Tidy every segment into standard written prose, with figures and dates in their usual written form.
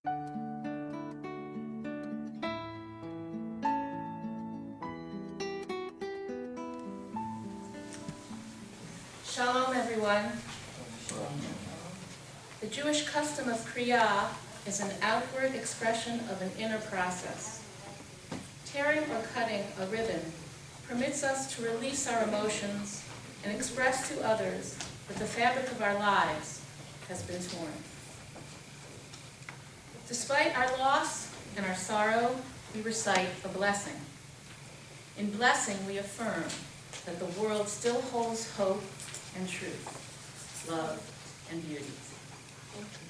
Shalom, everyone. The Jewish custom of Kriyah is an outward expression of an inner process. Tearing or cutting a ribbon permits us to release our emotions and express to others that the fabric of our lives has been torn. Despite our loss and our sorrow, we recite a blessing. In blessing, we affirm that the world still holds hope and truth, love and beauty.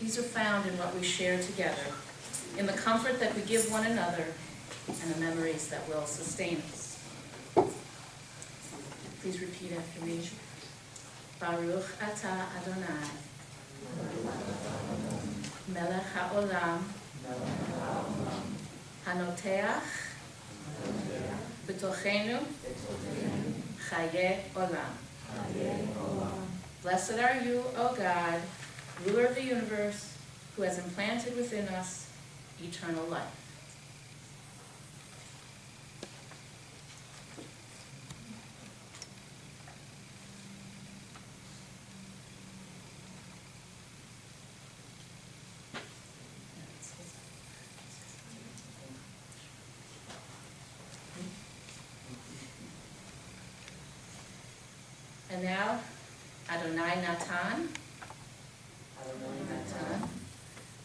These are found in what we share together, in the comfort that we give one another, and the memories that will sustain us. Please repeat after me. Baruch atah Adonai, melech haolam, hanoteach b'tochenu chaye olam. Blessed are you, O God, ruler of the universe, who has implanted within us eternal life. And now, Adonai Natan,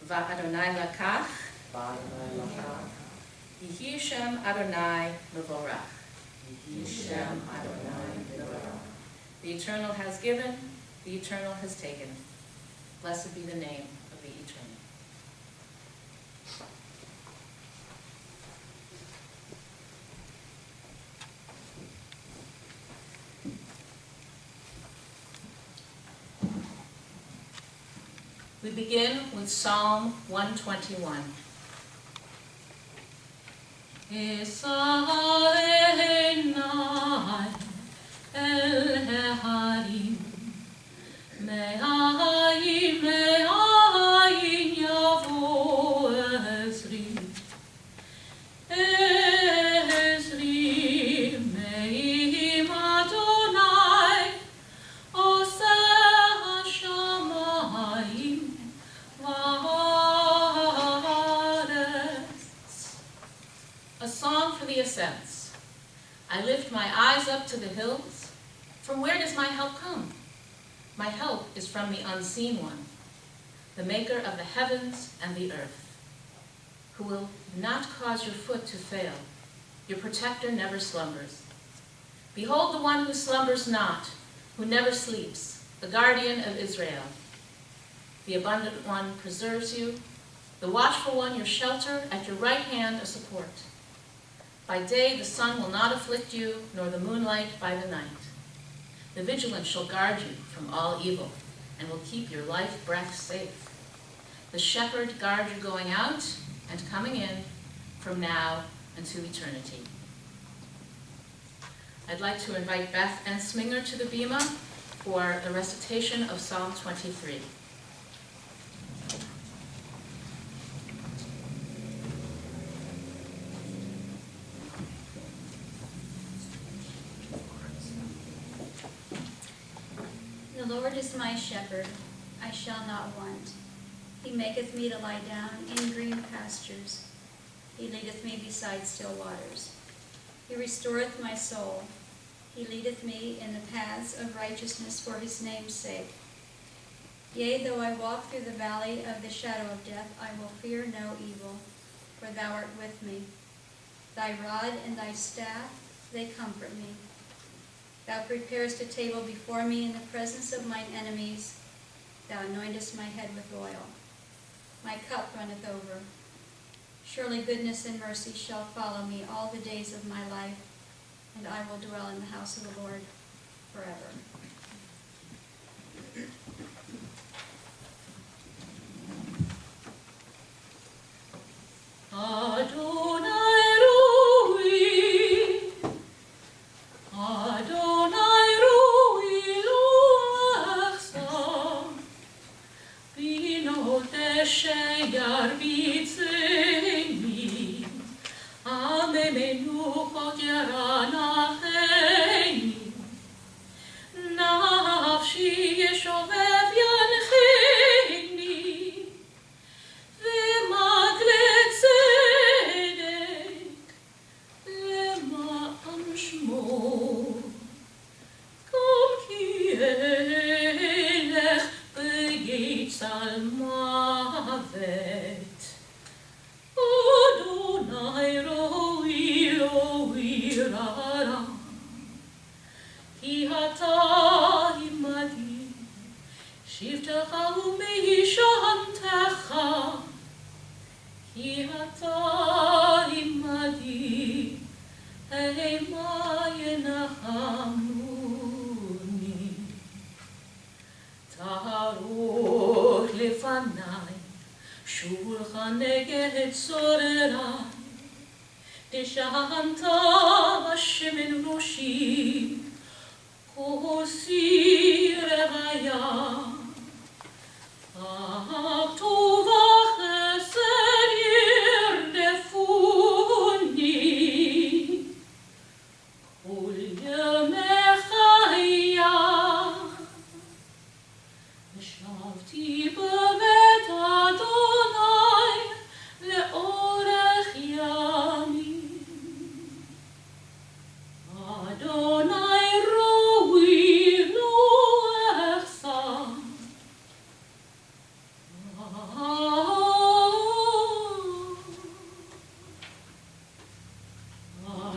Va'Adonai Lakach, Yehi Shem Adonai Mevorach. The Eternal has given, the Eternal has taken. Blessed be the name of the Eternal. We begin with Psalm 121. Esa einai el heharim, me'ayin yavo ezri, me'im Adonai, oseh hashamayim, a song for the ascents. I lift my eyes up to the hills. From where does my help come? My help is from the unseen one, the maker of the heavens and the earth, who will not cause your foot to fail. Your protector never slumbers. Behold the one who slumbers not, who never sleeps, the guardian of Israel. The abundant one preserves you, the watchful one your shelter, at your right hand a support. By day the sun will not afflict you, nor the moonlight by the night. The vigilant shall guard you from all evil, and will keep your life breath safe. The shepherd guard you going out and coming in, from now unto eternity. I'd like to invite Beth and Sminger to the bima for the recitation of Psalm 23. The Lord is my shepherd, I shall not want. He maketh me to lie down in green pastures. He leadeth me beside still waters. He restoreth my soul. He leadeth me in the paths of righteousness for his name's sake. Yea, though I walk through the valley of the shadow of death, I will fear no evil, for thou art with me. Thy rod and thy staff, they comfort me. Thou preparest a table before me in the presence of mine enemies. Thou anointest my head with oil. My cup runneth over. Surely goodness and mercy shall follow me all the days of my life, and I will dwell in the house of the Lord forever. Adonai Rui, Adonai Rui Luachsa, Bino Teshayar הרביצני, עממנו חוגרה נחני, נפשי ישובב ינחני, ומגלה צדק למען שמו, גם כי אלך בגצל מוות, אדוני רואי לא ירא, כי אתה עמדי, שבטך ומשענתך, כי אתה עמדי, המה ינחמוני. תערוך לפניי שולחן נגד צורריי, דשנת בשמן ראשי, כוסי רוויה, אך טוב וחסד ירדפוני, כל ימי חיי. ושבתי בבית אדוני לאורך ימים. אדוני ראוי לו אחסר.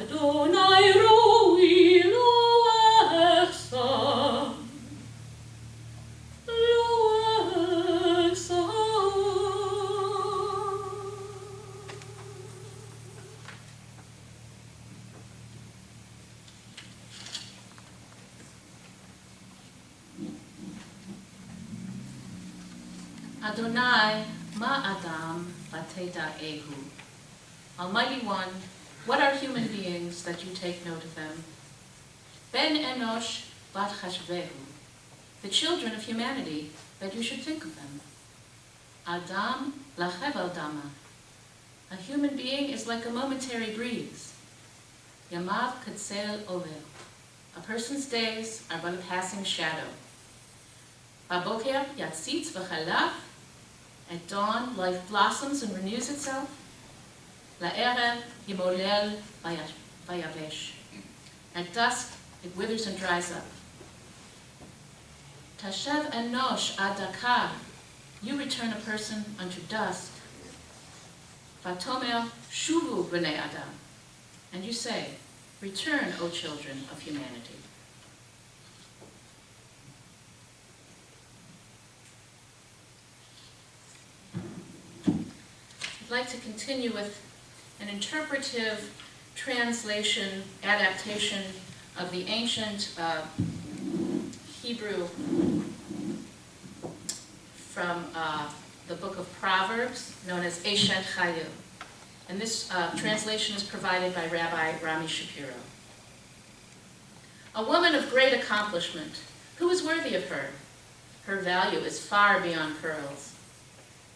אדוני ראוי לו אחסר. Adonai, ma Adam vateda ehu. Almighty One, what are human beings that you take note of them? Ben Enosh bat chashvehu, the children of humanity, that you should think of them. Adam lachevel dama, a human being is like a momentary breeze. Yamav katsel over, a person's days are but a passing shadow. Baboker yatzitz v'chalav, at dawn life blossoms and renews itself. La'erev yimolel vayavesh, at dusk it withers and dries up. Tashev enosh adakar, you return a person unto dust. Vatomer shuvu b'nei adam, and you say, return, O children of humanity. I'd like to continue with an interpretive translation, adaptation of the ancient Hebrew from the book of Proverbs, known as Eshet Chayu. And this translation is provided by Rabbi Rami Shapiro. A woman of great accomplishment, who is worthy of her? Her value is far beyond pearls.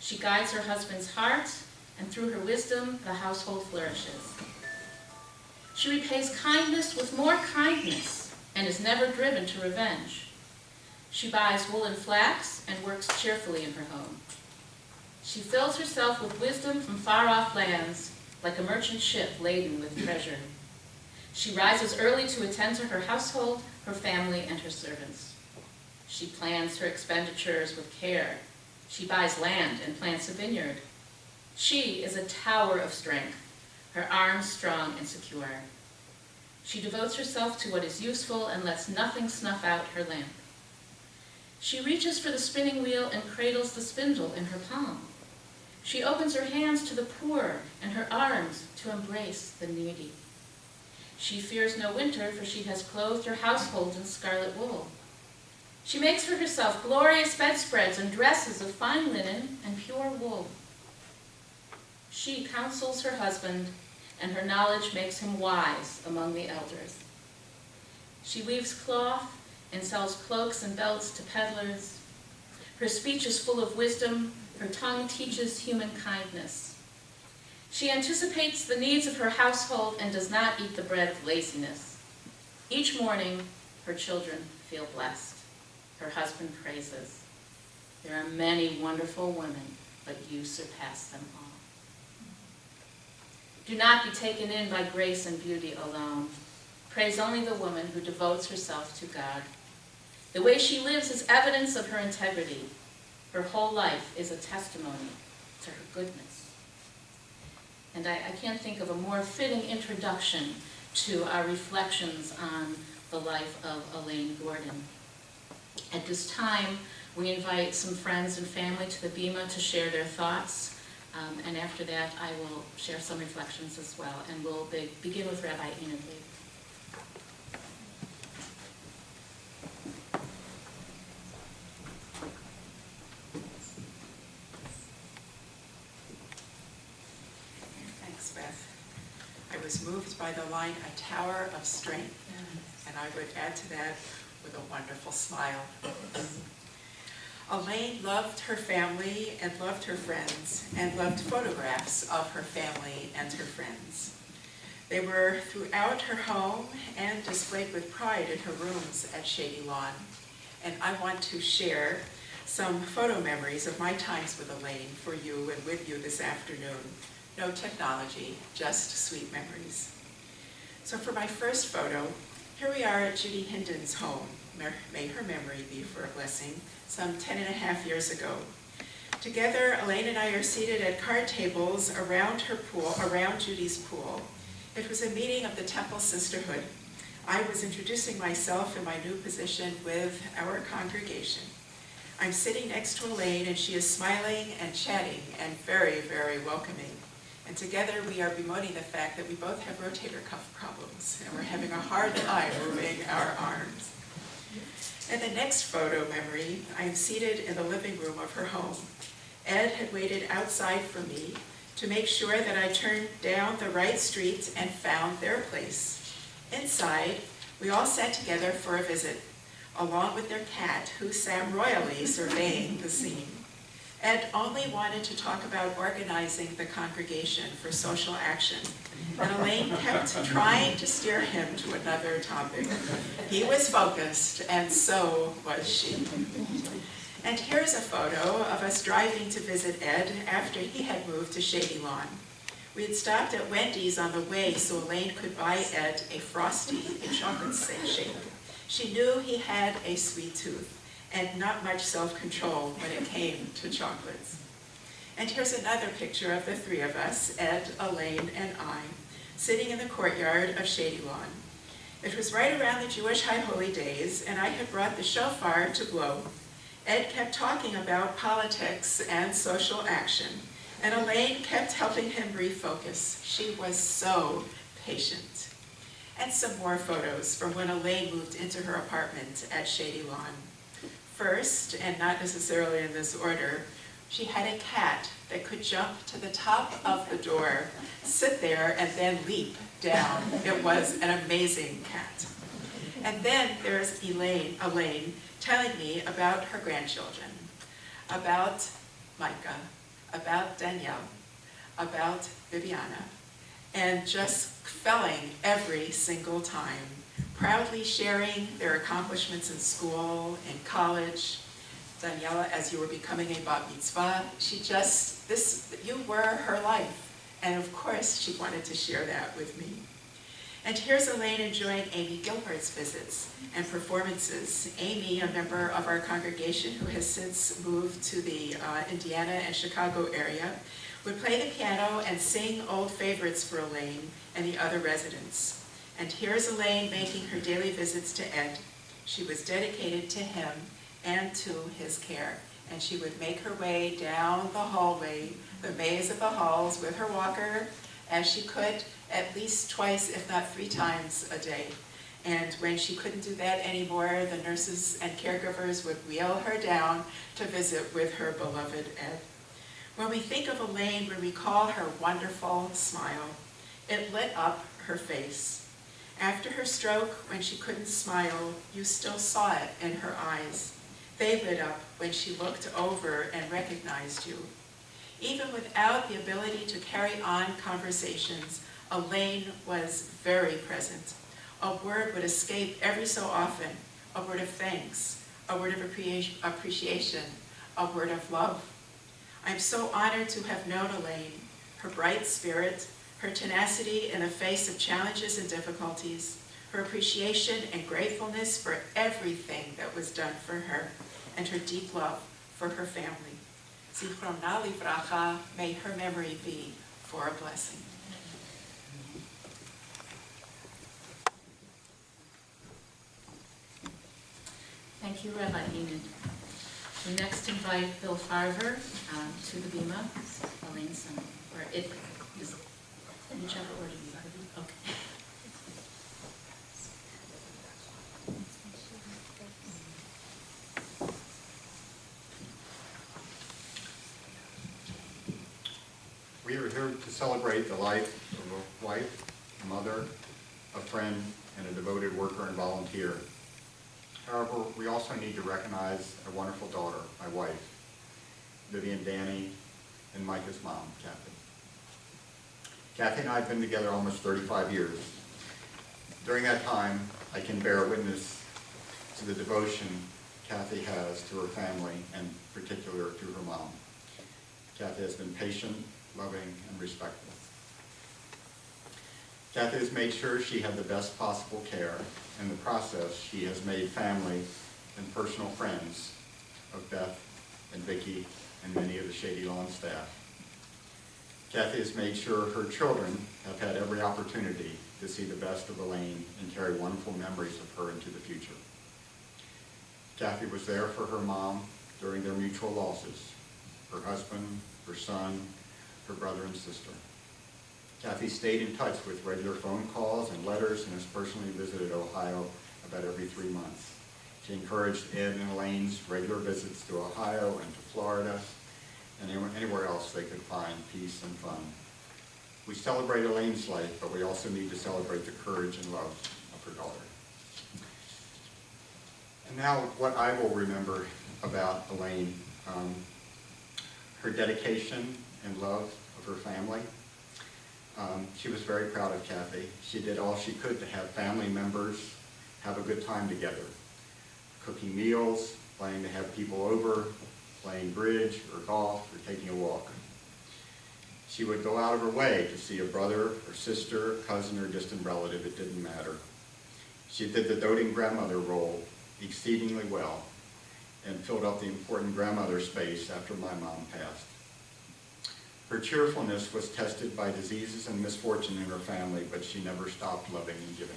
She guides her husband's heart, and through her wisdom, the household flourishes. She repays kindness with more kindness and is never driven to revenge. She buys wool and flax and works cheerfully in her home. She fills herself with wisdom from far-off lands, like a merchant ship laden with treasure. She rises early to attend to her household, her family, and her servants. She plans her expenditures with care. She buys land and plants a vineyard. She is a tower of strength, her arms strong and secure. She devotes herself to what is useful and lets nothing snuff out her lamp. She reaches for the spinning wheel and cradles the spindle in her palm. She opens her hands to the poor and her arms to embrace the needy. She fears no winter, for she has clothed her household in scarlet wool. She makes for herself glorious bedspreads and dresses of fine linen and pure wool. She counsels her husband, and her knowledge makes him wise among the elders. She weaves cloth and sells cloaks and belts to peddlers. Her speech is full of wisdom, Her tongue teaches human kindness. She anticipates the needs of her household and does not eat the bread of laziness. Each morning, her children feel blessed. Her husband praises. There are many wonderful women, but you surpass them all. Do not be taken in by grace and beauty alone. Praise only the woman who devotes herself to God. The way she lives is evidence of her integrity. Her whole life is a testimony to her goodness. And I can't think of a more fitting introduction to our reflections on the life of Alaine Gordon. At this time, we invite some friends and family to the Bema to share their thoughts. And after that, I will share some reflections as well. And we'll begin with Rabbi Inadli. Thanks, Beth. I was moved by the line, a tower of strength. And I would add to that with a wonderful smile. Alaine loved her family and loved her friends and loved photographs of her family and her friends. They were throughout her home and displayed with pride in her rooms at Shady Lawn. And I want to share some photo memories of my times with Alaine for you and with you this afternoon. No technology, just sweet memories. So for my first photo, here we are at Judy Hinden's home. May her memory be for a blessing, some 10.5 years ago. Together, Alaine and I are seated at card tables around her pool, around Judy's pool. It was a meeting of the Temple Sisterhood. I was introducing myself in my new position with our congregation. I'm sitting next to Alaine, and she is smiling and chatting and very, very welcoming. And together we are bemoaning the fact that we both have rotator cuff problems, and we're having a hard time moving our arms. In the next photo memory, I am seated in the living room of her home. Ed had waited outside for me to make sure that I turned down the right street and found their place. Inside, we all sat together for a visit, along with their cat, who sat royally surveying the scene. Ed only wanted to talk about organizing the congregation for social action, and Alaine kept trying to steer him to another topic. He was focused, and so was she. And here's a photo of us driving to visit Ed after he had moved to Shady Lawn. We had stopped at Wendy's on the way so Alaine could buy Ed a Frosty, a chocolate shake. She knew he had a sweet tooth and not much self-control when it came to chocolates. And here's another picture of the three of us, Ed, Alaine, and I, sitting in the courtyard of Shady Lawn. It was right around the Jewish High Holy Days, and I had brought the shofar to blow. Ed kept talking about politics and social action, and Alaine kept helping him refocus. She was so patient. And some more photos from when Alaine moved into her apartment at Shady Lawn. First, and not necessarily in this order, she had a cat that could jump to the top of the door, sit there, and then leap down. It was an amazing cat. And then there's Alaine telling me about her grandchildren, about Micah, about Danielle, about Viviana, and just felling every single time, proudly sharing their accomplishments in school, in college. Daniela, as you were becoming a bat mitzvah, you were her life. And of course, she wanted to share that with me. And here's Alaine enjoying Amy Gilbert's visits and performances. Amy, a member of our congregation who has since moved to the Indiana and Chicago area, would play the piano and sing old favorites for Alaine and the other residents. And here's Alaine making her daily visits to Ed. She was dedicated to him and to his care. And she would make her way down the hallway, the maze of the halls, with her walker, as she could, at least twice, if not 3 times a day. And when she couldn't do that anymore, the nurses and caregivers would wheel her down to visit with her beloved Ed. When we think of Alaine, we recall her wonderful smile. It lit up her face. After her stroke, when she couldn't smile, you still saw it in her eyes. They lit up when she looked over and recognized you. Even without the ability to carry on conversations, Alaine was very present. A word would escape every so often, a word of thanks, a word of appreciation, a word of love. I'm so honored to have known Alaine, her bright spirit, her tenacity in the face of challenges and difficulties, her appreciation and gratefulness for everything that was done for her, and her deep love for her family. Zichrona livracha, may her memory be for a blessing. Thank you, Rabbi Enid. We next invite Bill Farver to the bima, Alaine's son, or it is whichever order you are. Okay. We are here to celebrate the life of a wife, a mother, a friend, and a devoted worker and volunteer. However, we also need to recognize a wonderful daughter, my wife, Vivian, Danny, and Micah's mom, Kathy. Kathy and I have been together almost 35 years. During that time, I can bear witness to the devotion Kathy has to her family, and in particular to her mom. Kathy has been patient, loving, and respectful. Kathy has made sure she had the best possible care. In the process, she has made family and personal friends of Beth and Vicki and many of the Shady Lawn staff. Kathy has made sure her children have had every opportunity to see the best of Alaine and carry wonderful memories of her into the future. Kathy was there for her mom during their mutual losses, her husband, her son, her brother and sister. Kathy stayed in touch with regular phone calls and letters and has personally visited Ohio about every 3 months. She encouraged Ed and Elaine's regular visits to Ohio and to Florida and anywhere else they could find peace and fun. We celebrate Elaine's life, but we also need to celebrate the courage and love of her daughter. And now what I will remember about Alaine, her dedication and love of her family. She was very proud of Kathy. She did all she could to have family members have a good time together. Cooking meals, planning to have people over, playing bridge or golf or taking a walk. She would go out of her way to see a brother or sister, cousin or distant relative, it didn't matter. She did the doting grandmother role exceedingly well and filled up the important grandmother space after my mom passed. Her cheerfulness was tested by diseases and misfortune in her family, but she never stopped loving and giving.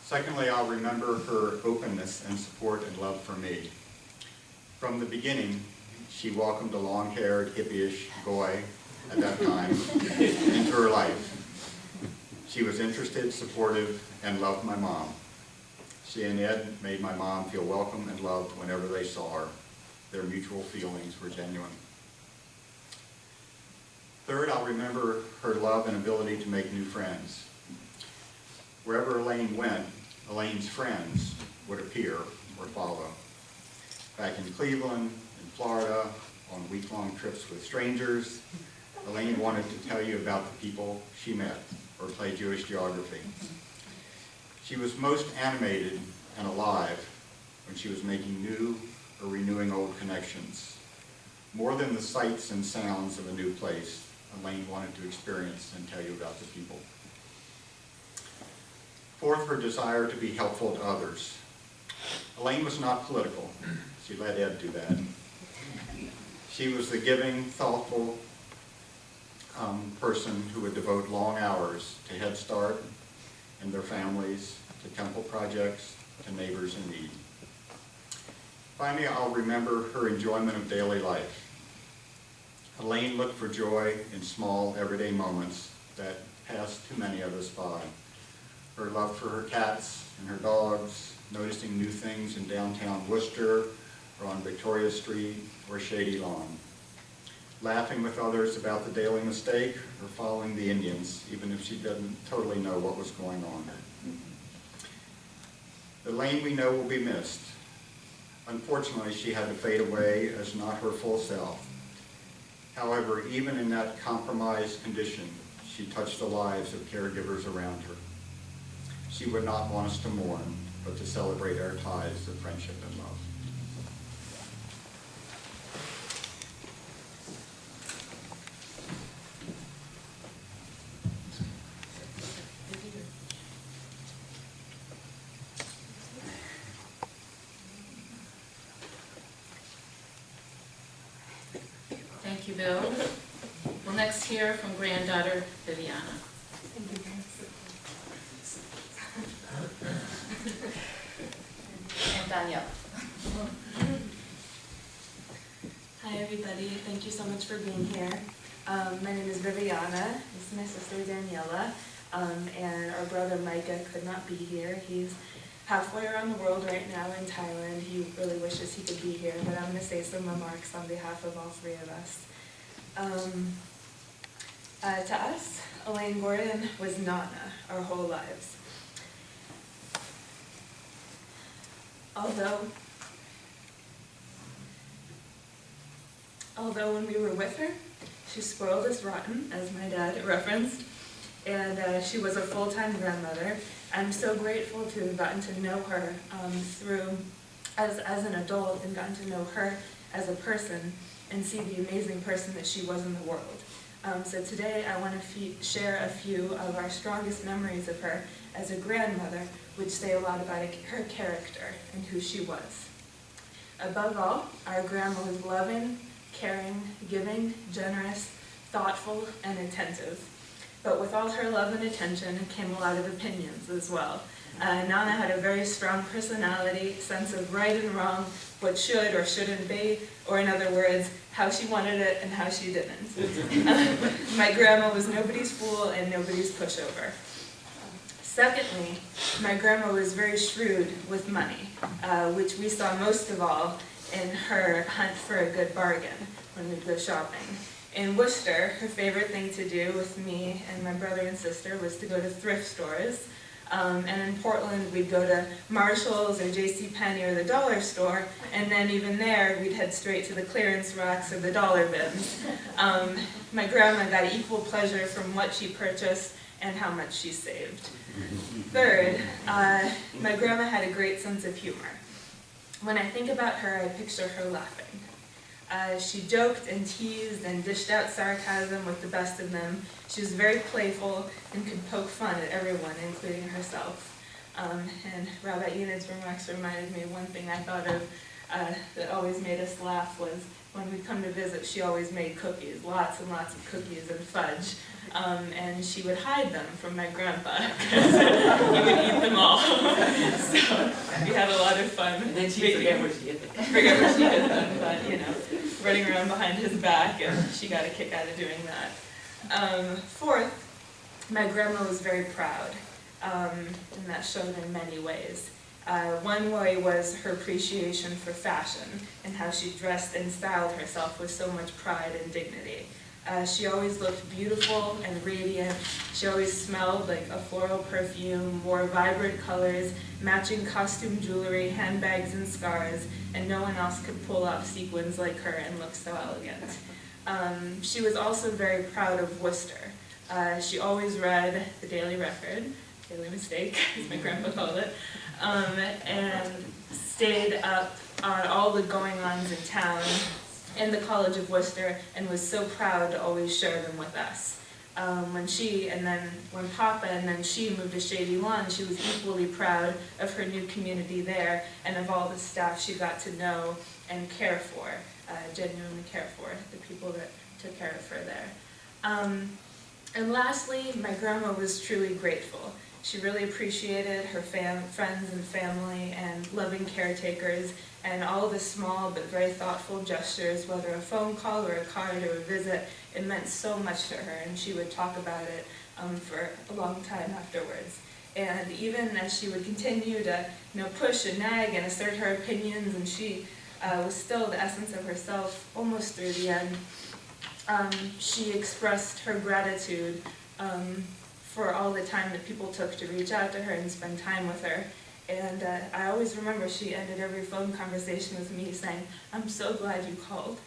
Secondly, I'll remember her openness and support and love for me. From the beginning, she welcomed a long-haired, hippie-ish boy at that time into her life. She was interested, supportive, and loved my mom. She and Ed made my mom feel welcome and loved whenever they saw her. Their mutual feelings were genuine. Third, I'll remember her love and ability to make new friends. Wherever Alaine went, Elaine's friends would appear or follow. Back in Cleveland, in Florida, on week-long trips with strangers, Alaine wanted to tell you about the people she met or play Jewish geography. She was most animated and alive when she was making new or renewing old connections. More than the sights and sounds of a new place, Alaine wanted to experience and tell you about the people. Fourth, her desire to be helpful to others. Alaine was not political. She let Ed do that. She was the giving, thoughtful person who would devote long hours to Head Start and their families, to temple projects, to neighbors in need. Finally, I'll remember her enjoyment of daily life. Alaine looked for joy in small, everyday moments that passed too many of us by. Her love for her cats and her dogs, noticing new things in downtown Worcester or on Victoria Street or Shady Lawn. Laughing with others about the daily mistake or following the Indians, even if she didn't totally know what was going on. The Alaine we know will be missed, Unfortunately, she had to fade away as not her full self. However, even in that compromised condition, she touched the lives of caregivers around her. She would not want us to mourn, but to celebrate our ties of friendship and love. Thank you, Bill. We'll next hear from granddaughter Viviana. And Danielle. Hi everybody, thank you so much for being here. My name is Viviana, this is my sister Daniela, and our brother Micah could not be here. He's halfway around the world right now in Thailand. He really wishes he could be here, but I'm going to say some remarks on behalf of all three of us. To us, Alaine Gordon was Nana our whole lives. Although when we were with her, she spoiled us rotten, as my dad referenced, and she was a full-time grandmother. I'm so grateful to have gotten to know her as an adult and gotten to know her as a person and see the amazing person that she was in the world. So today I want to share a few of our strongest memories of her as a grandmother, which say a lot about her character and who she was. Above all, our grandma was loving, caring, giving, generous, thoughtful, and attentive. But with all her love and attention came a lot of opinions as well. Nana had a very strong personality, sense of right and wrong, what should or shouldn't be, or in other words, how she wanted it and how she didn't. My grandma was nobody's fool and nobody's pushover. Secondly, my grandma was very shrewd with money, which we saw most of all in her hunt for a good bargain when we'd go shopping. In Worcester, her favorite thing to do with me and my brother and sister was to go to thrift stores. And in Portland, we'd go to Marshall's or JCPenney or the dollar store, and then even there, we'd head straight to the clearance racks or the dollar bins. My grandma got equal pleasure from what she purchased and how much she saved. Third, my grandma had a great sense of humor. When I think about her, I picture her laughing. She joked and teased and dished out sarcasm with the best of them. She was very playful and could poke fun at everyone, including herself. And Rabbi Enid's remarks reminded me of one thing I thought of that always made us laugh was when we'd come to visit, she always made cookies, lots and lots of cookies and fudge. And she would hide them from my grandpa because he would eat them all. So we had a lot of fun. And then she'd forget where she hid them. Forget where she hid them, but running around behind his back, and she got a kick out of doing that. Fourth, my grandma was very proud, and that showed in many ways. One way was her appreciation for fashion and how she dressed and styled herself with so much pride and dignity. She always looked beautiful and radiant. She always smelled like a floral perfume, wore vibrant colors, matching costume jewelry, handbags, and scarves, and no one else could pull off sequins like her and look so elegant. She was also very proud of Worcester. She always read the Daily Record, Daily Mistake, as my grandpa called it, and stayed up on all the going-ons in town in the College of Worcester, and was so proud to always share them with us. When Papa and then she moved to Shady Lawn, she was equally proud of her new community there and of all the staff she got to know and care for, genuinely care for, the people that took care of her there. And lastly, my grandma was truly grateful. She really appreciated her friends and family and loving caretakers and all the small but very thoughtful gestures, whether a phone call or a card or a visit. It meant so much to her, and she would talk about it for a long time afterwards. And even as she would continue to push and nag and assert her opinions, and she was still the essence of herself almost through the end, she expressed her gratitude for all the time that people took to reach out to her and spend time with her. And I always remember she ended every phone conversation with me saying, "I'm so glad you called."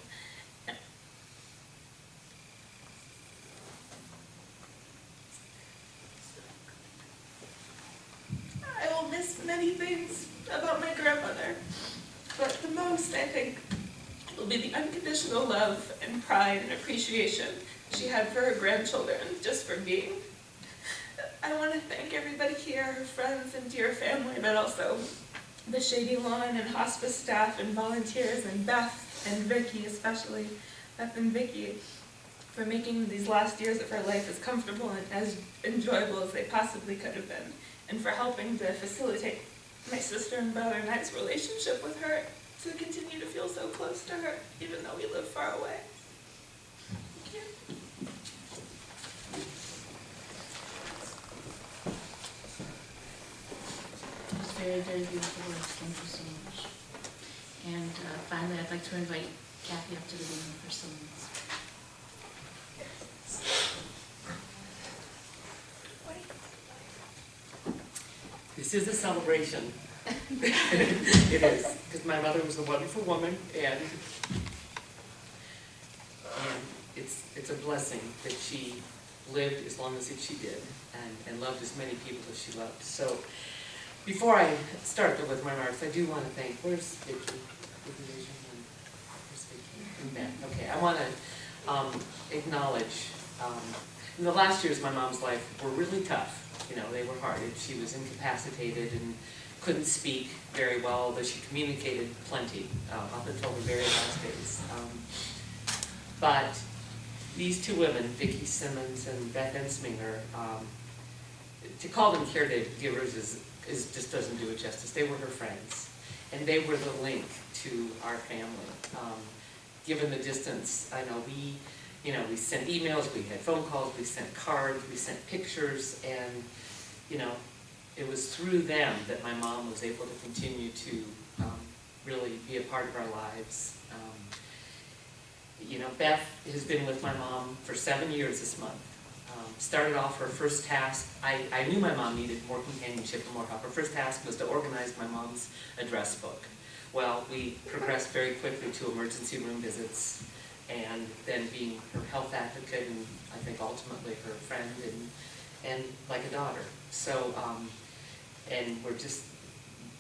I will miss many things about my grandmother, but the most, I think, will be the unconditional love and pride and appreciation she had for her grandchildren, just for being. I want to thank everybody here, her friends and dear family, but also the Shady Lawn and hospice staff and volunteers, and Beth and Vicky, especially Beth and Vicky, for making these last years of her life as comfortable and as enjoyable as they possibly could have been, and for helping to facilitate my sister and brother and I's relationship with her, to continue to feel so close to her, even though we live far away. Thank you. It's very, very beautiful words. Thank you so much. And finally, I'd like to invite Kathy up to the podium for some words. This is a celebration. It is, because my mother was a wonderful woman, and it's a blessing that she lived as long as she did, and loved as many people as she loved. So before I start with my remarks, I do want to thank, where's Vicky? Where's Vicky? And Ben. Okay, I want to acknowledge, in the last years of my mom's life were really tough. You know, they were hard. She was incapacitated and couldn't speak very well, though she communicated plenty up until the very last days. But these two women, Vicki Simmons and Beth Ensminger, to call them caregivers is just doesn't do it justice. They were her friends, and they were the link to our family. Given the distance, I know we sent emails, we had phone calls, we sent cards, we sent pictures, and it was through them that my mom was able to continue to really be a part of our lives. Beth has been with my mom for 7 years this month. Started off her first task, I knew my mom needed more companionship and more help. Her first task was to organize my mom's address book. Well, we progressed very quickly to emergency room visits, and then being her health advocate, and I think ultimately her friend, and like a daughter. So, and we're just,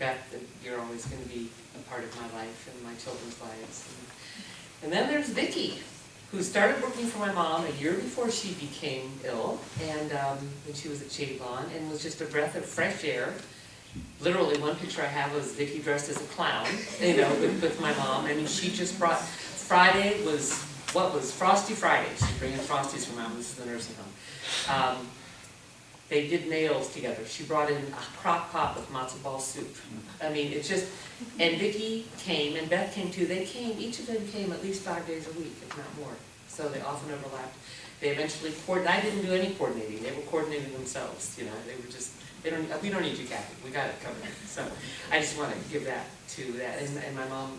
Beth, you're always going to be a part of my life and my children's lives. And then there's Vicki, who started working for my mom a year before she became ill, and when she was at Shady Lawn, and was just a breath of fresh air. Literally, one picture I have was Vicki dressed as a clown, with my mom. I mean, she just brought, Friday was, what was Frosty Friday? She's bringing Frosties from mom. This is the nursing home. They did nails together. She brought in a crock pot with matzo ball soup. I mean, it's just, and Vicki came, and Beth came too. They came, each of them came at least 5 days a week, if not more. So they often overlapped. They eventually coordinated. I didn't do any coordinating. They were coordinating themselves. They were just, we don't need you, Kathy. We got it covered. So I just want to give that to that. And my mom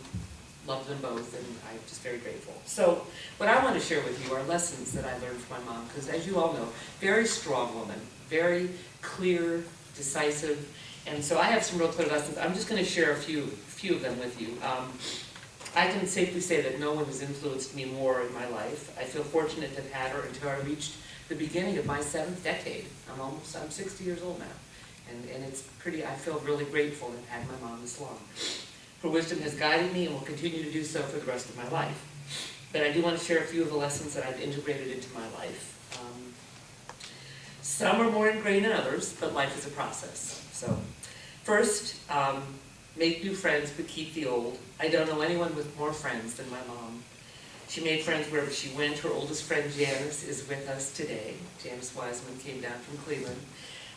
loved them both, and I'm just very grateful. So what I want to share with you are lessons that I learned from my mom, because as you all know, very strong woman, very clear, decisive, and so I have some real clear lessons. I'm just going to share a few of them with you. I can safely say that no one has influenced me more in my life. I feel fortunate to have had her until I reached the beginning of my 7th decade. I'm 60 years old now, and it's pretty, I feel really grateful to have had my mom this long. Her wisdom has guided me and will continue to do so for the rest of my life. But I do want to share a few of the lessons that I've integrated into my life. Some are more ingrained than others, but life is a process. So, first, make new friends but keep the old. I don't know anyone with more friends than my mom. She made friends wherever she went. Her oldest friend, Janice, is with us today. Janice Wiseman came down from Cleveland.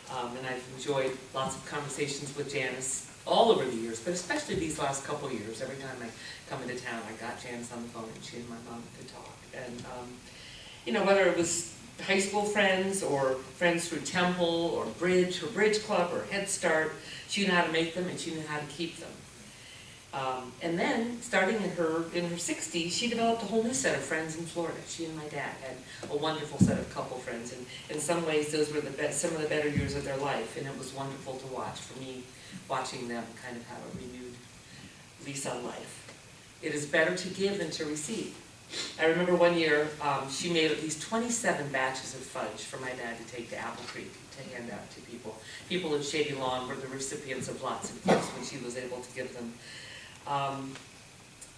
And I've enjoyed lots of conversations with Janice all over the years, but especially these last couple years. Every time I come into town, I got Janice on the phone, and she and my mom could talk. And, whether it was high school friends or friends through Temple or Bridge Club or Head Start, she knew how to make them and she knew how to keep them. And then, starting in her 60s, she developed a whole new set of friends in Florida. She and my dad had a wonderful set of couple friends, and in some ways those were some of the better years of their life, and it was wonderful to watch, for me, watching them kind of have a renewed lease on life. It is better to give than to receive. I remember one year, she made at least 27 batches of fudge for my dad to take to Apple Creek to hand out to people. People at Shady Lawn were the recipients of lots of gifts when she was able to give them.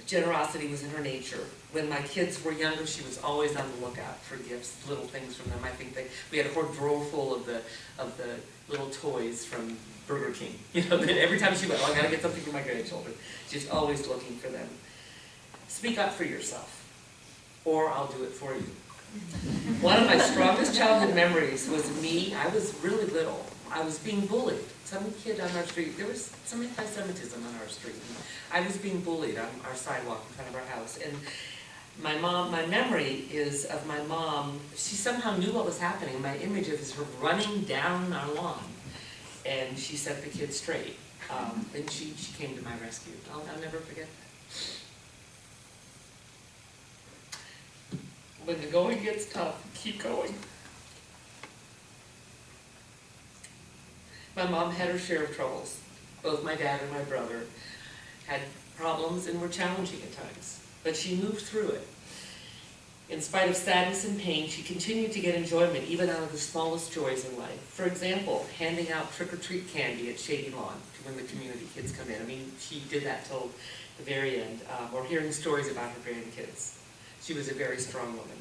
Generosity was in her nature. When my kids were younger, she was always on the lookout for gifts, little things from them. I think we had a whole drawer full of the little toys from Burger King. You know, that every time she went, oh, I gotta get something for my grandchildren. She's always looking for them. Speak up for yourself, or I'll do it for you. One of my strongest childhood memories was me. I was really little. I was being bullied. Some kid on our street, there was some anti-Semitism on our street. I was being bullied on our sidewalk in front of our house. And my memory is of my mom. She somehow knew what was happening. My image of is her running down our lawn. And she set the kid straight. And she came to my rescue. I'll never forget that. When the going gets tough, keep going. My mom had her share of troubles. Both my dad and my brother had problems and were challenging at times, but she moved through it. In spite of sadness and pain, she continued to get enjoyment even out of the smallest joys in life. For example, handing out trick-or-treat candy at Shady Lawn when the community kids come in. I mean, she did that till the very end, or hearing stories about her grandkids. She was a very strong woman.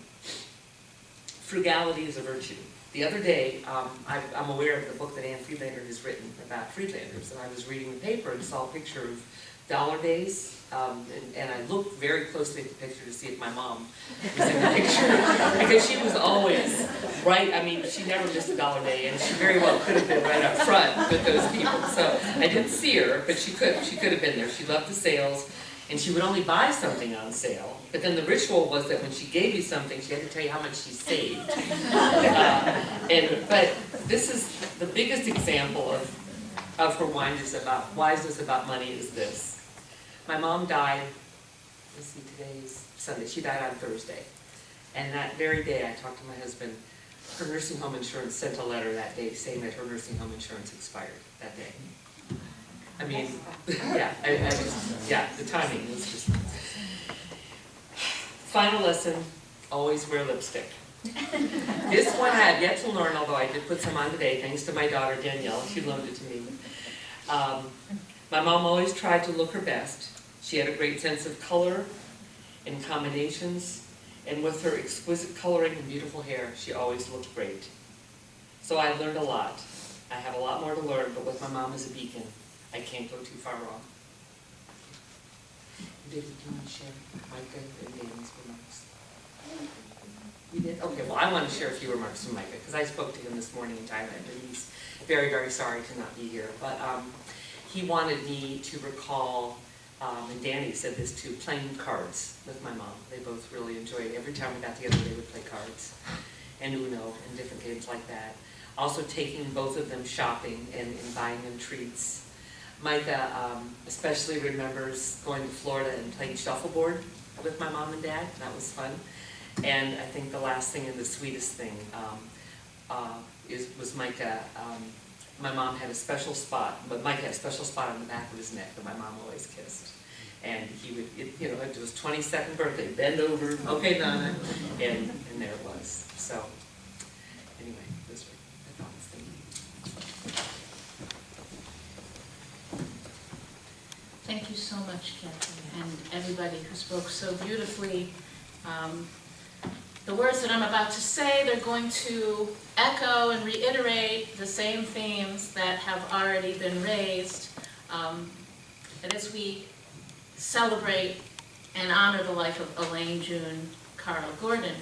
Frugality is a virtue. The other day, I'm aware of the book that Anne Friedlander has written about Friedlanders, and I was reading the paper and saw a picture of dollar days, and I looked very closely at the picture to see if my mom was in the picture, because she was always right. I mean, she never missed a dollar day, and she very well could have been right up front with those people. So I didn't see her, but she could have been there. She loved the sales, and she would only buy something on sale. But then the ritual was that when she gave you something, she had to tell you how much she saved. But this is the biggest example of her wiseness about money is this. My mom died, let's see, today's Sunday. She died on Thursday. And that very day I talked to my husband. Her nursing home insurance sent a letter that day saying that her nursing home insurance expired that day. I mean, yeah, the timing was just... Final lesson, always wear lipstick. This one I have yet to learn, although I did put some on today, thanks to my daughter Danielle. She loaned it to me. My mom always tried to look her best. She had a great sense of color and combinations, and with her exquisite coloring and beautiful hair, she always looked great. So I learned a lot. I have a lot more to learn, but with my mom as a beacon, I can't go too far wrong. David, do you want to share Micah and Danny's remarks? You did? Okay, well, I want to share a few remarks from Micah, because I spoke to him this morning in Thailand, and he's very, very sorry to not be here. But he wanted me to recall, and Danny said this too, playing cards with my mom. They both really enjoyed it. Every time we got together, they would play cards, and Uno, and different games like that. Also taking both of them shopping and buying them treats. Micah especially remembers going to Florida and playing shuffleboard with my mom and dad. That was fun. And I think the last thing and the sweetest thing was Micah. My mom had a special spot, but Micah had a special spot on the back of his neck that my mom always kissed. And he would, it was 22nd birthday, bend over, okay, Nana, and there it was. So anyway, those were my thoughts. Thank you. Thank you so much, Kathy, and everybody who spoke so beautifully. The words that I'm about to say, they're going to echo and reiterate the same themes that have already been raised. And as we celebrate and honor the life of Alaine June Carl Gordon,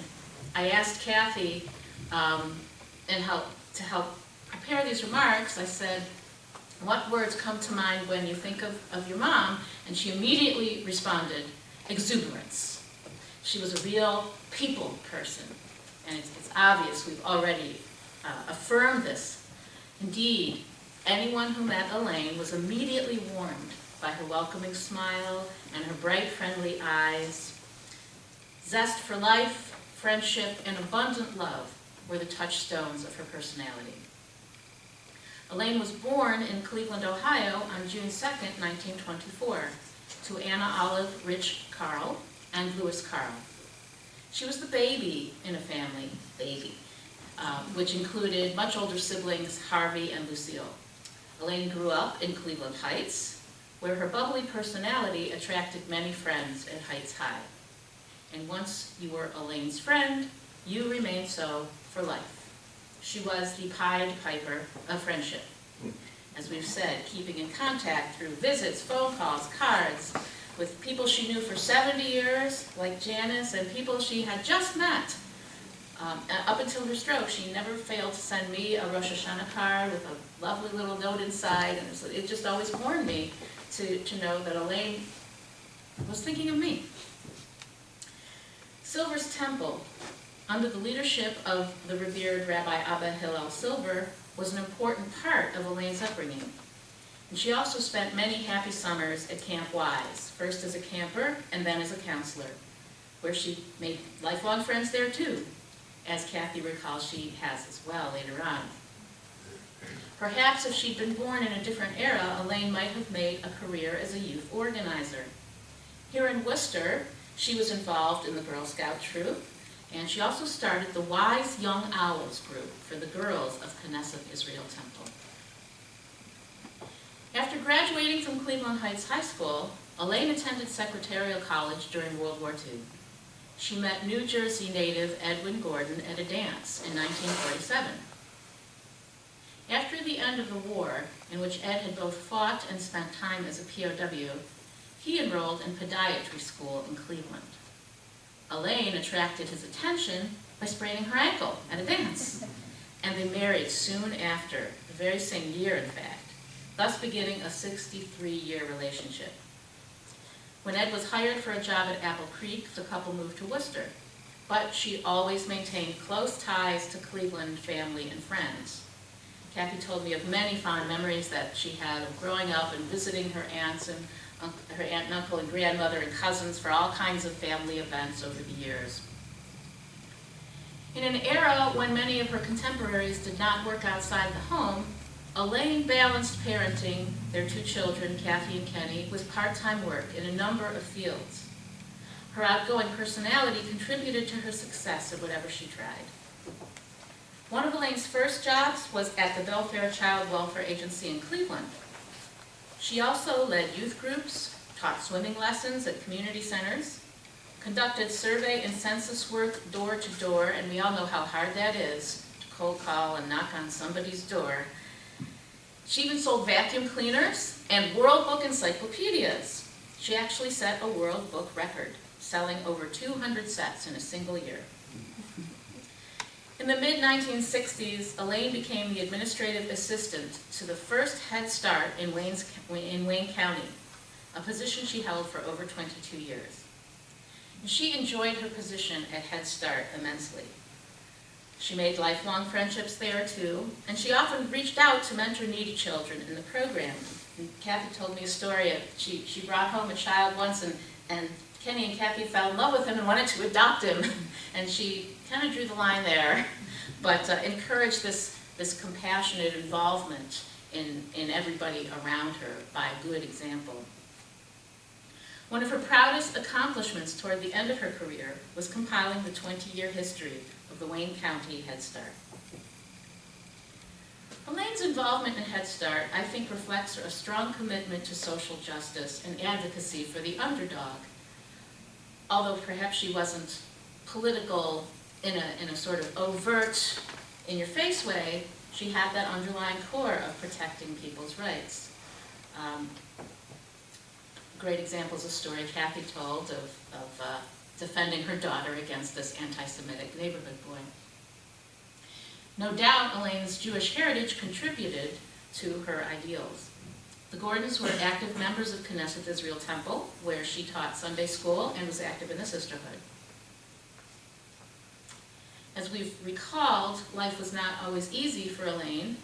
I asked Kathy to help prepare these remarks. I said, what words come to mind when you think of your mom? And she immediately responded, exuberance. She was a real people person, and it's obvious we've already affirmed this. Indeed, anyone who met Alaine was immediately warmed by her welcoming smile and her bright, friendly eyes. Zest for life, friendship, and abundant love were the touchstones of her personality. Alaine was born in Cleveland, Ohio on June 2nd, 1924, to Anna Olive Rich Carl and Louis Carl. She was the baby in a family, which included much older siblings, Harvey and Lucille. Alaine grew up in Cleveland Heights, where her bubbly personality attracted many friends at Heights High. And once you were Elaine's friend, you remained so for life. She was the Pied Piper of friendship. As we've said, keeping in contact through visits, phone calls, cards, with people she knew for 70 years, like Janice, and people she had just met. Up until her stroke, she never failed to send me a Rosh Hashanah card with a lovely little note inside, and it just always warmed me to know that Alaine was thinking of me. Silver's Temple, under the leadership of the revered Rabbi Abba Hillel Silver, was an important part of Elaine's upbringing. And she also spent many happy summers at Camp Wise, first as a camper and then as a counselor, where she made lifelong friends there too, as Kathy recalls she has as well later on. Perhaps if she'd been born in a different era, Alaine might have made a career as a youth organizer. Here in Worcester, she was involved in the Girl Scout troop, and she also started the Wise Young Owls group for the girls of Knesset Israel Temple. After graduating from Cleveland Heights High School, Alaine attended Secretarial College during World War II. She met New Jersey native Edwin Gordon at a dance in 1947. After the end of the war, in which Ed had both fought and spent time as a POW, he enrolled in podiatry school in Cleveland. Alaine attracted his attention by spraining her ankle at a dance, and they married soon after, the very same year in fact, thus beginning a 63-year relationship. When Ed was hired for a job at Apple Creek, the couple moved to Worcester, but she always maintained close ties to Cleveland family and friends. Kathy told me of many fond memories that she had of growing up and visiting her aunts and her aunt and uncle and grandmother and cousins for all kinds of family events over the years. In an era when many of her contemporaries did not work outside the home, Alaine balanced parenting their two children, Kathy and Kenny, with part-time work in a number of fields. Her outgoing personality contributed to her success at whatever she tried. One of Elaine's first jobs was at the Belfair Child Welfare Agency in Cleveland. She also led youth groups, taught swimming lessons at community centers, conducted survey and census work door to door, and we all know how hard that is, to cold call and knock on somebody's door. She even sold vacuum cleaners and World Book encyclopedias. She actually set a World Book record, selling over 200 sets in a single year. In the mid-1960s, Alaine became the administrative assistant to the first Head Start in Wayne County, a position she held for over 22 years. And she enjoyed her position at Head Start immensely. She made lifelong friendships there too, and she often reached out to mentor needy children in the program. And Kathy told me a story of she brought home a child once, and Kenny and Kathy fell in love with him and wanted to adopt him. And she kind of drew the line there, but encouraged this compassionate involvement in everybody around her by a good example. One of her proudest accomplishments toward the end of her career was compiling the 20-year history of the Wayne County Head Start. Elaine's involvement in Head Start, I think, reflects a strong commitment to social justice and advocacy for the underdog. Although perhaps she wasn't political in a sort of overt, in-your-face way, she had that underlying core of protecting people's rights. Great example is a story Kathy told of defending her daughter against this anti-Semitic neighborhood boy. No doubt Elaine's Jewish heritage contributed to her ideals. The Gordons were active members of Knesset Israel Temple, where she taught Sunday school and was active in the sisterhood. As we've recalled, life was not always easy for Alaine,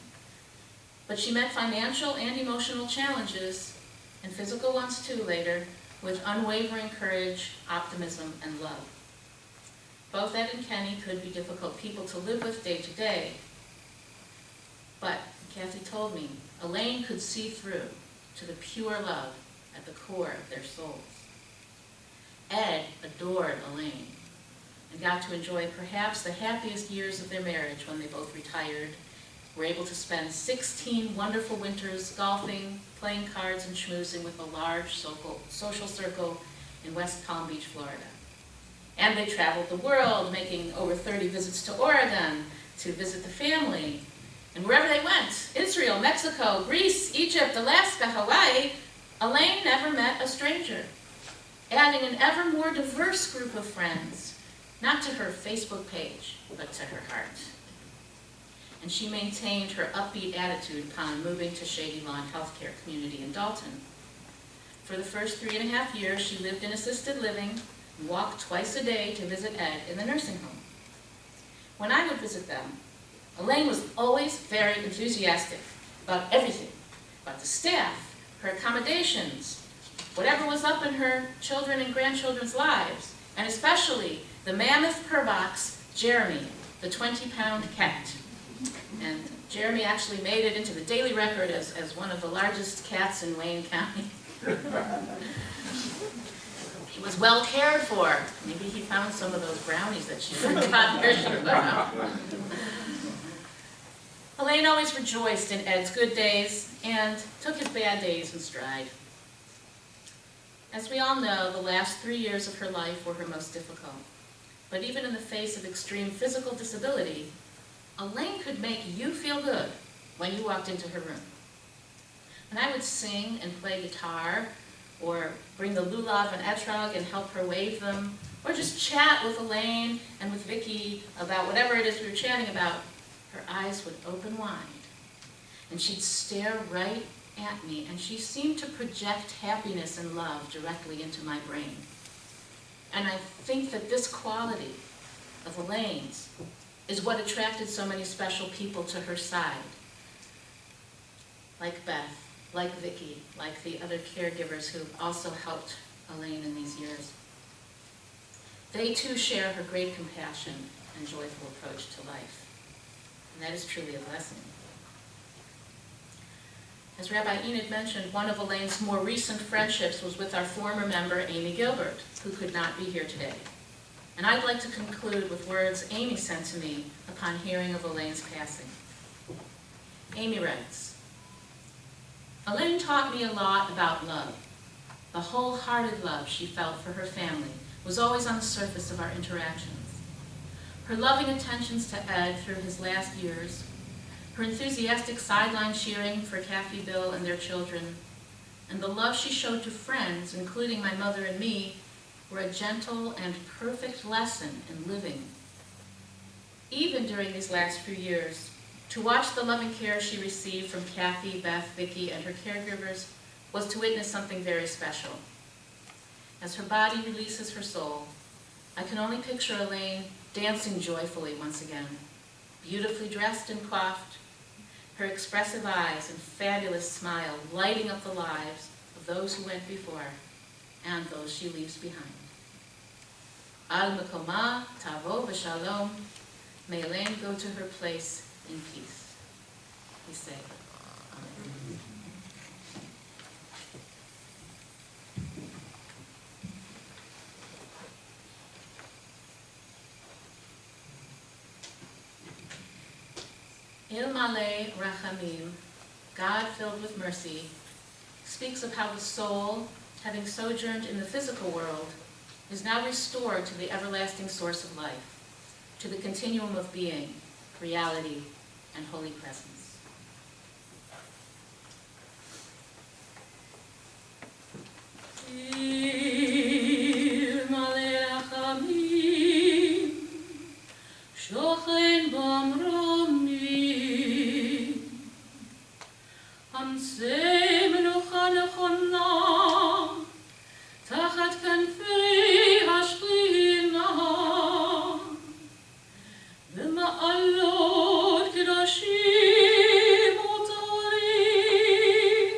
but she met financial and emotional challenges and physical ones too later, with unwavering courage, optimism, and love. Both Ed and Kenny could be difficult people to live with day to day, but Kathy told me, Alaine could see through to the pure love at the core of their souls. Ed adored Alaine and got to enjoy perhaps the happiest years of their marriage when they both retired, were able to spend 16 wonderful winters golfing, playing cards, and schmoozing with a large social circle in West Palm Beach, Florida. And they traveled the world, making over 30 visits to Oregon to visit the family. And wherever they went, Israel, Mexico, Greece, Egypt, Alaska, Hawaii, Alaine never met a stranger, adding an ever more diverse group of friends, not to her Facebook page, but to her heart. And she maintained her upbeat attitude upon moving to Shady Lawn Healthcare Community in Dalton. For the first 3.5 years, she lived in assisted living and walked twice a day to visit Ed in the nursing home. When I would visit them, Alaine was always very enthusiastic about everything, about the staff, her accommodations, whatever was up in her children and grandchildren's lives, and especially the mammoth purr box, Jeremy, the 20-pound cat. And Jeremy actually made it into the daily record as one of the largest cats in Wayne County. He was well cared for. Maybe he found some of those brownies that she forgot where she put them. Alaine always rejoiced in Ed's good days and took his bad days in stride. As we all know, the last 3 years of her life were her most difficult. But even in the face of extreme physical disability, Alaine could make you feel good when you walked into her room. And I would sing and play guitar, or bring the lulav and etrog and help her wave them, or just chat with Alaine and with Vicki about whatever it is we were chatting about, her eyes would open wide, and she'd stare right at me, and she seemed to project happiness and love directly into my brain. And I think that this quality of Alaine's is what attracted so many special people to her side, like Beth, like Vicki, like the other caregivers who also helped Alaine in these years. They too share her great compassion and joyful approach to life. And that is truly a blessing. As Rabbi Enid mentioned, one of Alaine's more recent friendships was with our former member, Amy Gilbert, who could not be here today. And I'd like to conclude with words Amy sent to me upon hearing of Alaine's passing. Amy writes, Alaine taught me a lot about love. The wholehearted love she felt for her family was always on the surface of our interactions. Her loving attentions to Ed through his last years, her enthusiastic sideline cheering for Kathy, Bill, and their children, and the love she showed to friends, including my mother and me, were a gentle and perfect lesson in living. Even during these last few years, to watch the loving care she received from Kathy, Beth, Vicki, and her caregivers was to witness something very special. As her body releases her soul, I can only picture Alaine dancing joyfully once again, beautifully dressed and coiffed, her expressive eyes and fabulous smile lighting up the lives of those who went before and those she leaves behind. Al Makoma, Tavo v'Shalom, may Alaine go to her place in peace. We say, Amen. Il Malay Rachamim, God filled with mercy, speaks of how the soul, having sojourned in the physical world, is now restored to the everlasting source of life, to the continuum of being, reality, and holy presence. Il Malay Rachamim, Shochen Bamromim, Hamsei Menucha Nechona, Tachat Kanfei Hashchina, V'ma'alot Kedoshim U'Torim,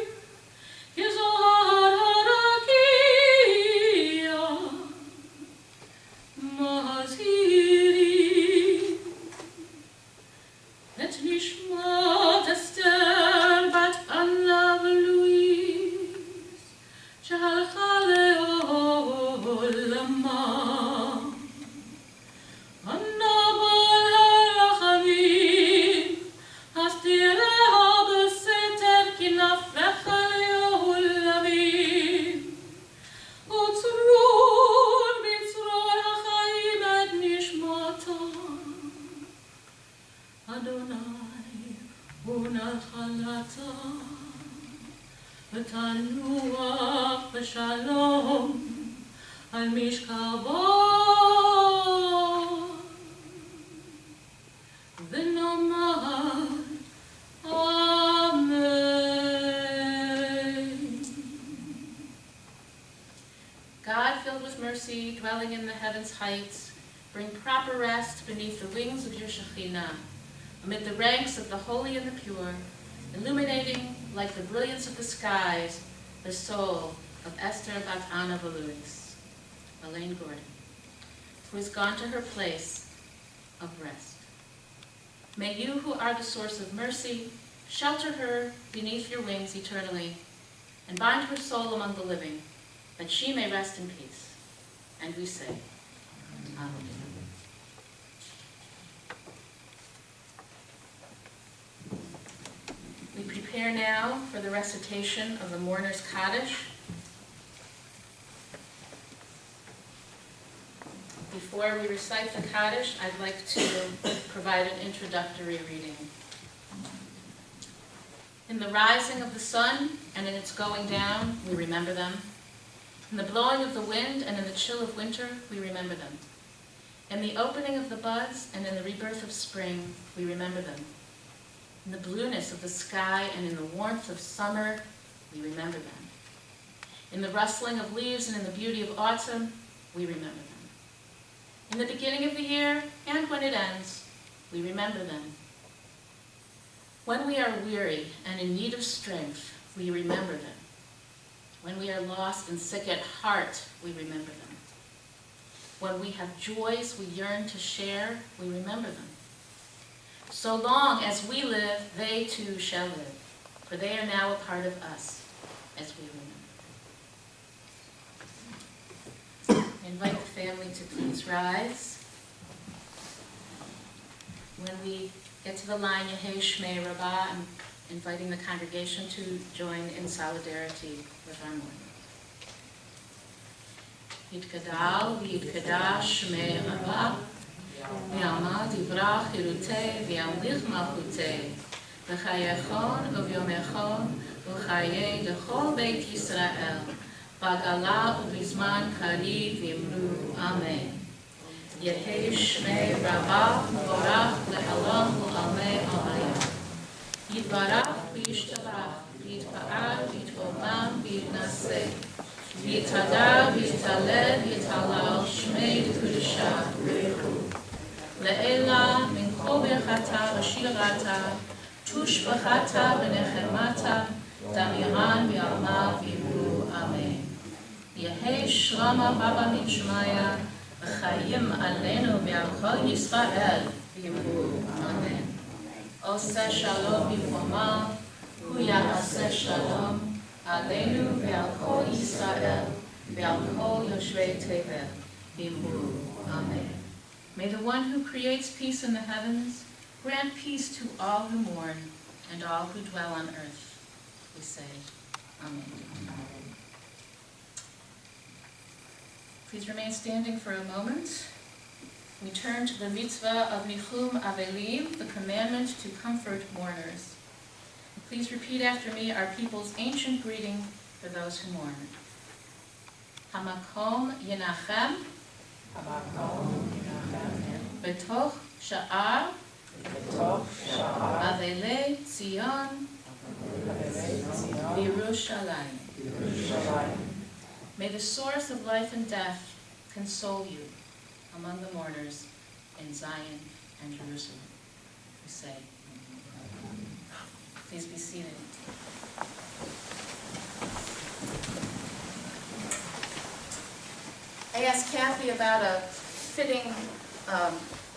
Yezohar Adonai u'nachalata v'tanuach v'shalom al mishkabo v'nomar Amen. God, filled with mercy, dwelling in the heavens' heights, bring proper rest beneath the wings of your Shekhinah, amid the ranks of the holy and the pure, illuminating like the brilliance of the skies the soul of Esther Bat Anna Valuis, Alaine Gordon, who has gone to her place of rest. May you, who are the source of mercy, shelter her beneath your wings eternally, and bind her soul among the living, that she may rest in peace. And we say, Amen. We prepare now for the recitation of the Mourner's Kaddish. Before we recite the Kaddish, I'd like to provide an introductory reading. In the rising of the sun and in its going down, we remember them. In the blowing of the wind and in the chill of winter, we remember them. In the opening of the buds and in the rebirth of spring, we remember them. In the blueness of the sky and in the warmth of summer, we remember them. In the rustling of leaves and in the beauty of autumn, we remember them. In the beginning of the year and when it ends, we remember them. When we are weary and in need of strength, we remember them. When we are lost and sick at heart, we remember them. When we have joys we yearn to share, we remember them. So long as we live, they too shall live, for they are now a part of us as we remember. I invite the family to please rise. When we get to the line Yehei Shmei Rabbah, I'm inviting the congregation to join in solidarity with our mourning. Yitkadal v'yitkadash Shmei Rabbah, v'yamad yivrach hirutei v'yamlich malchutei, v'chayechon u'vyomechon u'chayei l'chol Beit Yisrael, b'gala u'bizman kariv v'yimru Amen. Yehei Shmei Rabbah v'orach le'olam u'amei alayim. Yitbarach v'yishtabach, v'yitpa'al v'yit'omam v'yitnaseh, v'yitadar v'yitalel v'yitalal Shmei d'Kudusha Le'ela min kol birchata v'shirata, tushbachata v'nechemata, damiran v'yalma v'yimru Amen. Yehei Shrama Baba Mitshmaya, v'chayim aleinu v'al kol Yisrael v'yimru Amen. Oseh shalom b'foma, hu ya'aseh shalom, aleinu v'al kol Yisrael, v'al kol yoshvei tevel, v'yimru Amen. May the one who creates peace in the heavens grant peace to all who mourn and all who dwell on earth. We say, Amen. Please remain standing for a moment. We turn to the mitzvah of Nichum Avelim, the commandment to comfort mourners. Please repeat after me our people's ancient greeting for those who mourn. Hamakom Yenachem, Betoch Sha'ar, Avele Tzion, Yerushalayim. May the source of life and death console you among the mourners in Zion and Jerusalem. We say, please be seated. I asked Kathy about a fitting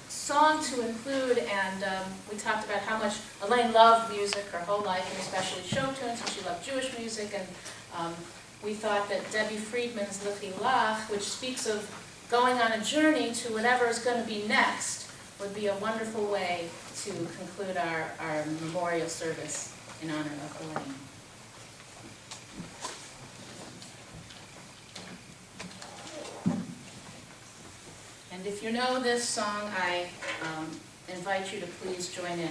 song to include, and we talked about how much Alaine loved music her whole life, and especially show tunes, and she loved Jewish music, and we thought that Debbie Friedman's Lichi Lach, which speaks of going on a journey to whatever is going to be next, would be a wonderful way to conclude our memorial service in honor of Alaine. And if you know this song, I invite invite you to please join in.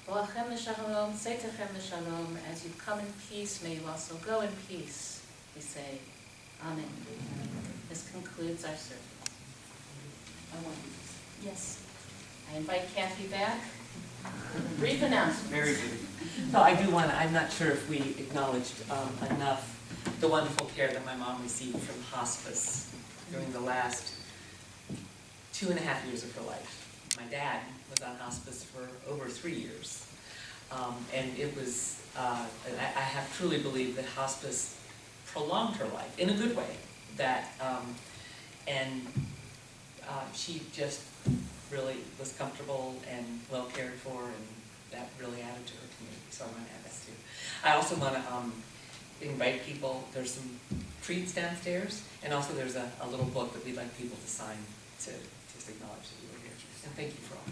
Lachem l'shalom, Seitechem l'shalom. As you come in peace, may you also go in peace. We say, Amen. This concludes our service. Yes. I invite Kathy back. Brief announcement. Very good. So I do want to, I'm not sure if we acknowledged enough the wonderful care that my mom received from hospice during the last 2.5 years of her life. My dad was on hospice for over 3 years. And it was, and I have truly believed that hospice prolonged her life in a good way. That, she just really was comfortable and well cared for, and that really added to her community. So I want to add that too. I also want to invite people, there's some treats downstairs, and also there's a little book that we'd like people to sign to just acknowledge that you were here. And thank you for all.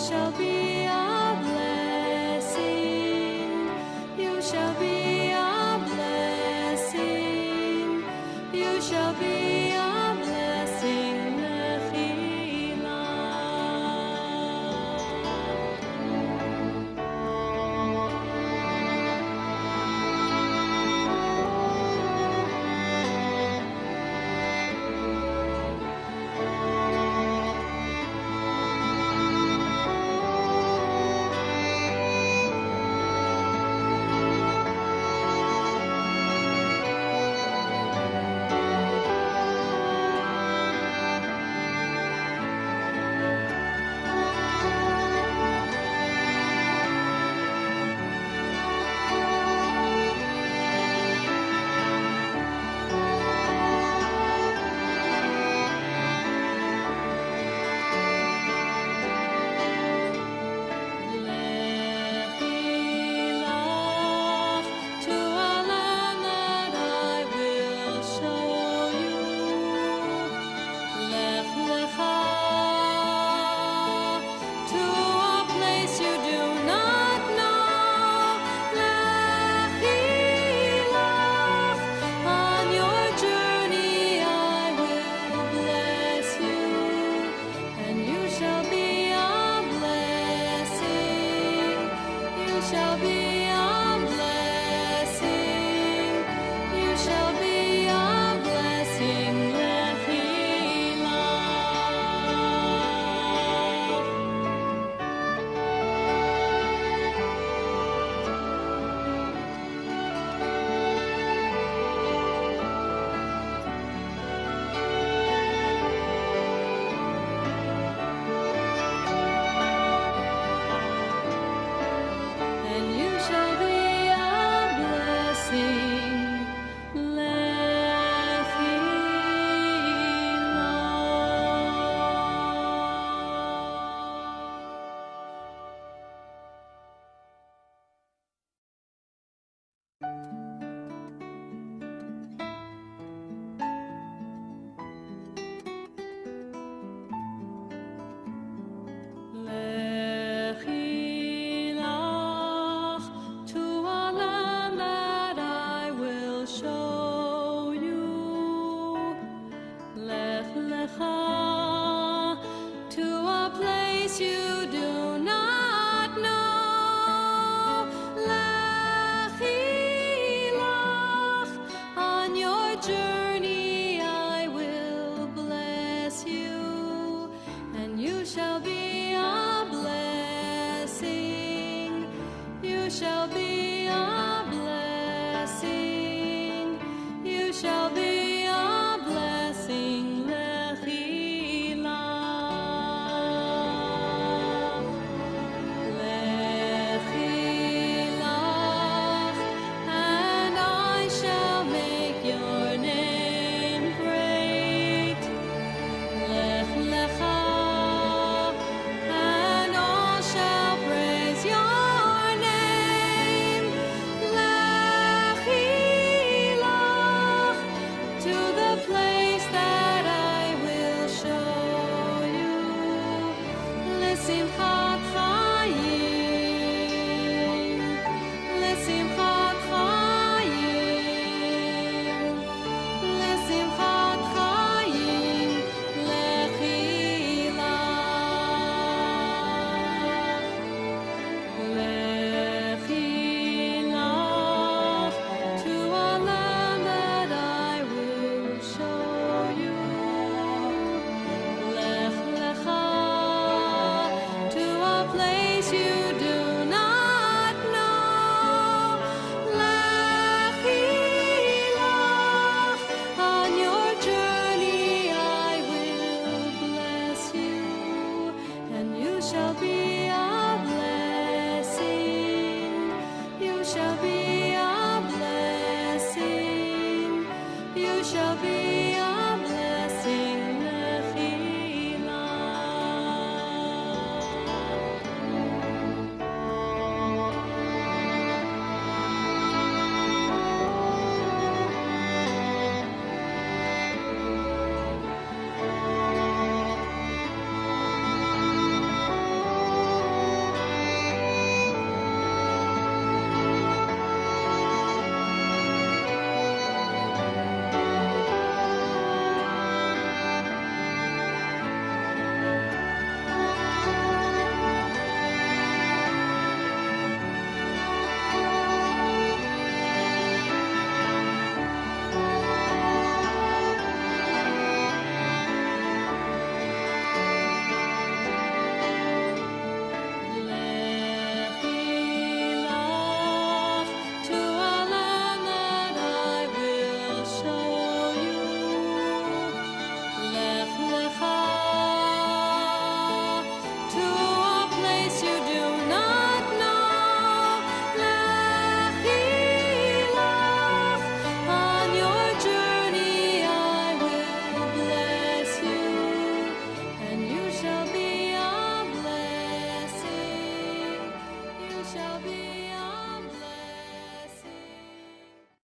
shall be a blessing. You shall be a blessing. You shall be a blessing. Mechila. To a land that I will show you. Lech lecha to a place you do not know. Lech on your journey I will bless you, and you shall be a blessing. You shall be a blessing. You shall be a blessing. Lechilah. And you shall be a blessing. Lechilach to a land that I will show you. Lech lecha to a place you do not know. Lechilach on your journey I will bless you, and you shall be a blessing. You shall be a blessing. You shall be a blessing. Lechilach. Lechilach, and I shall make your name great. Lech lecha, and all shall praise your name. Lechilach, to the place that I will show you. L'simchat chayim, l'simchat chayim, l'simchat chayim, lechilach. Lechilach to a land that I will show you. Lech lecha to a place you do not know. Lechilach on your journey I will bless you, and you shall be